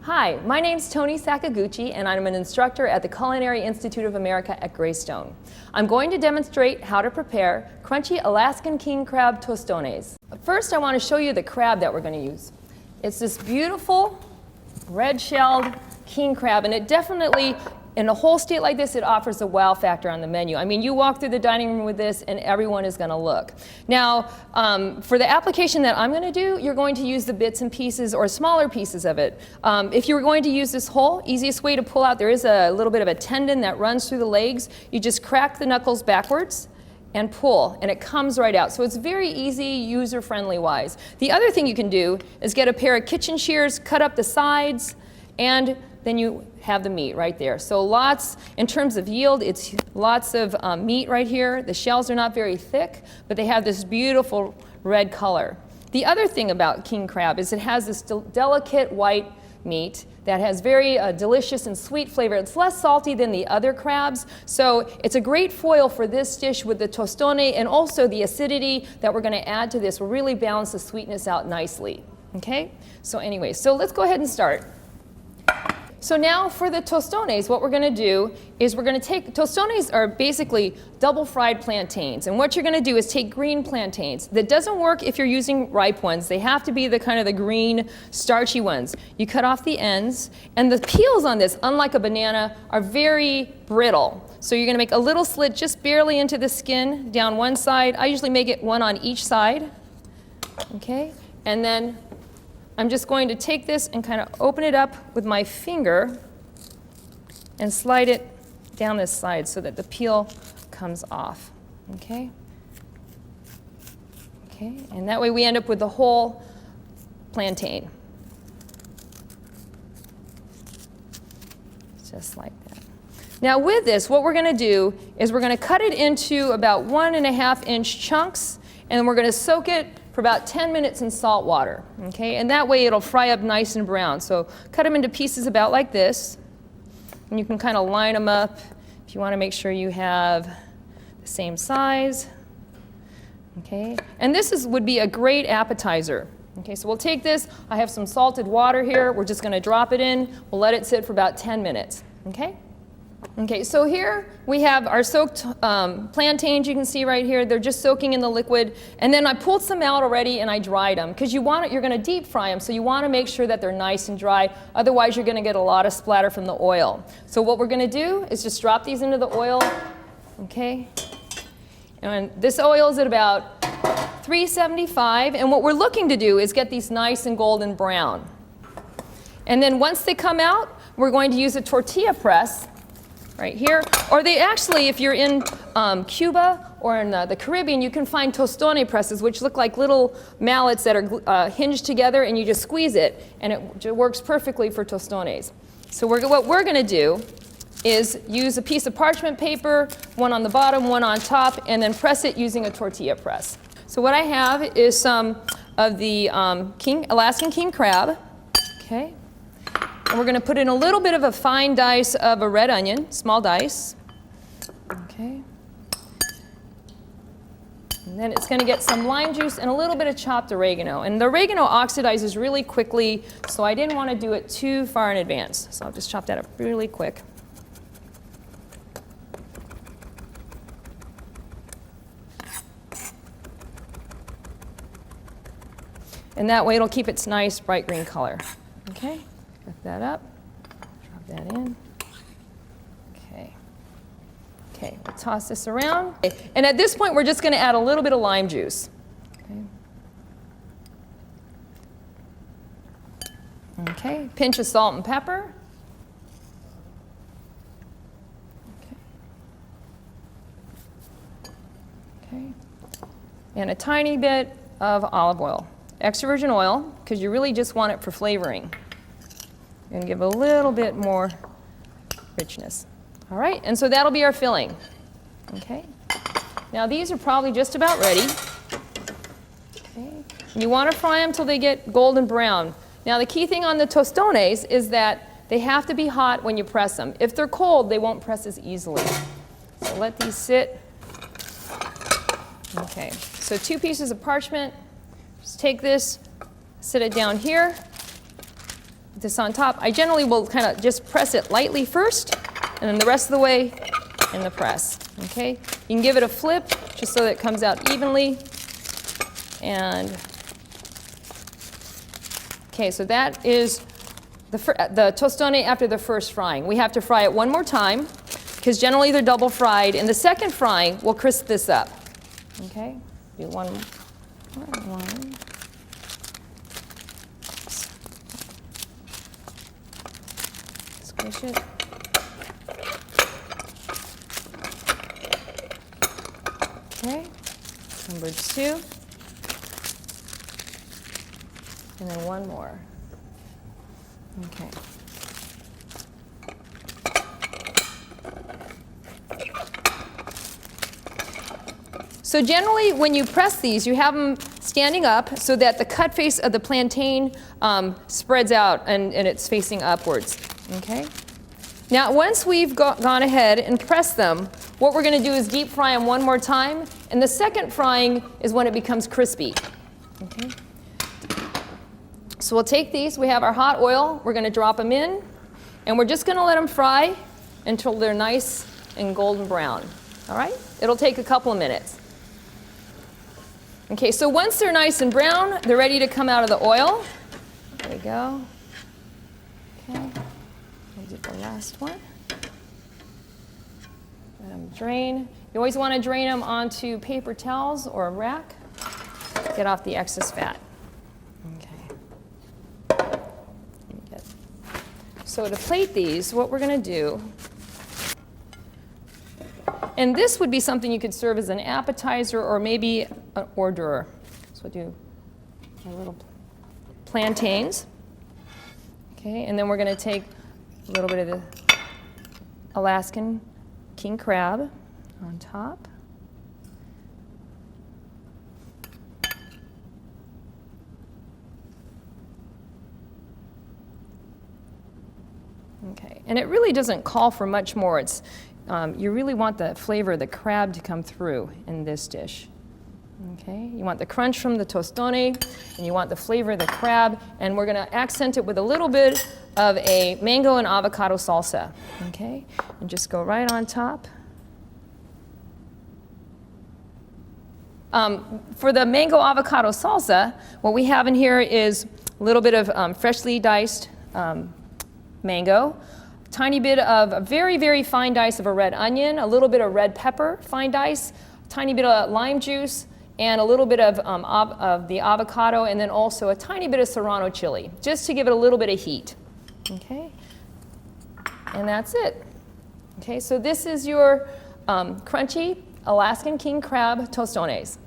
Hi, my name's Toni Sakaguchi, and I'm an instructor at the Culinary Institute of America at Greystone. I'm going to demonstrate how to prepare crunchy Alaskan king crab tostones. First, I want to show you the crab that we're going to use. It's this beautiful red-shelled king crab, and it definitely, in a whole state like this, it offers a wow factor on the menu. I mean, you walk through the dining room with this and everyone is going to look. Now, for the application that I'm going to do, you're going to use the bits and pieces or smaller pieces of it. If you were going to use this whole, easiest way to pull out, there is a little bit of a tendon that runs through the legs. You just crack the knuckles backwards and pull, and it comes right out. So it's very easy, user-friendly wise. The other thing you can do is get a pair of kitchen shears, cut up the sides, and then you have the meat right there. So lots, in terms of yield, it's lots of meat right here. The shells are not very thick, but they have this beautiful red color. The other thing about king crab is it has this delicate white meat that has very delicious and sweet flavor. It's less salty than the other crabs, so it's a great foil for this dish with the tostone, and also the acidity that we're going to add to this will really balance the sweetness out nicely. Okay? So anyway, so let's go ahead and start. So now for the tostones, what we're going to do is we're going to take, tostones are basically double fried plantains, and what you're going to do is take green plantains. That doesn't work if you're using ripe ones. They have to be the kind of the green starchy ones. You cut off the ends, and the peels on this, unlike a banana, are very brittle. So you're going to make a little slit just barely into the skin down one side. I usually make it one on each side. Okay, and then I'm just going to take this and kind of open it up with my finger and slide it down this side so that the peel comes off. Okay? Okay, and that way we end up with the whole plantain. Just like that. Now with this, what we're going to do is we're going to cut it into about 1.5 inch chunks, and we're going to soak it for about 10 minutes in salt water, okay? And that way it'll fry up nice and brown. So cut them into pieces about like this, and you can kind of line them up if you want to make sure you have the same size, okay? And this would be a great appetizer. Okay, so we'll take this. I have some salted water here. We're just going to drop it in. We'll let it sit for about 10 minutes, okay? Okay, so here we have our soaked plantains. You can see right here, they're just soaking in the liquid. And then I pulled some out already and I dried them, because you're going to deep fry them, so you want to make sure that they're nice and dry. Otherwise, you're going to get a lot of splatter from the oil. So what we're going to do is just drop these into the oil. Okay, and this oil is at about 375. And what we're looking to do is get these nice and golden brown. And then once they come out, we're going to use a tortilla press right here. Or they actually, if you're in Cuba or in the Caribbean, you can find tostone presses, which look like little mallets that are hinged together, and you just squeeze it, and it works perfectly for tostones. So what we're going to do is use a piece of parchment paper, one on the bottom, one on top, and then press it using a tortilla press. So what I have is some of the Alaskan king crab. Okay. And we're going to put in a little bit of a fine dice of a red onion, small dice. Okay. And then it's going to get some lime juice and a little bit of chopped oregano. And the oregano oxidizes really quickly, so I didn't want to do it too far in advance. So I'll just chop that up really quick. And that way it'll keep its nice bright green color. Okay. Lift that up, drop that in. Okay. Okay, we'll toss this around. Okay. And at this point, we're just going to add a little bit of lime juice. Okay. Okay, pinch of salt and pepper. Okay. Okay. And a tiny bit of olive oil. Extra virgin oil, because you really just want it for flavoring. And give a little bit more richness. All right, and so that'll be our filling. Okay. Now these are probably just about ready. Okay. And you want to fry them till they get golden brown. Now the key thing on the tostones is that they have to be hot when you press them. If they're cold, they won't press as easily. So let these sit. Okay, so 2 pieces of parchment. Just take this, sit it down here. Put this on top. I generally will kind of just press it lightly first, and then the rest of the way in the press. Okay? You can give it a flip just so that it comes out evenly. And okay, so that is the tostone after the first frying. We have to fry it one more time because generally they're double fried, and the second frying will crisp this up. Okay? Do one. Squish it. Okay, number 2. And then one more. Okay. So generally, when you press these, you have them standing up so that the cut face of the plantain spreads out and it's facing upwards. Okay? Now, once we've gone ahead and pressed them, what we're going to do is deep fry them one more time, and the second frying is when it becomes crispy. Okay? So we'll take these. We have our hot oil. We're going to drop them in, and we're just going to let them fry until they're nice and golden brown. All right? It'll take a couple of minutes. Okay, so once they're nice and brown, they're ready to come out of the oil. There we go. Okay, we'll do the last one. Let them drain. You always want to drain them onto paper towels or a rack. Get off the excess fat. Okay. So to plate these, what we're going to do, and this would be something you could serve as an appetizer or maybe an hors d'oeuvre. So we'll do a little plantains. Okay, and then we're going to take a little bit of the Alaskan king crab on top. Okay, and it really doesn't call for much more. It's you really want the flavor of the crab to come through in this dish. Okay, you want the crunch from the tostone, and you want the flavor of the crab, and we're going to accent it with a little bit of a mango and avocado salsa. Okay, and just go right on top. For the mango avocado salsa, what we have in here is a little bit of freshly diced mango, tiny bit of a very, very fine dice of a red onion, a little bit of red pepper, fine dice, tiny bit of lime juice, and a little bit of the avocado, and then also a tiny bit of serrano chili, just to give it a little bit of heat. Okay, and that's it. Okay, so this is your crunchy Alaskan king crab tostones.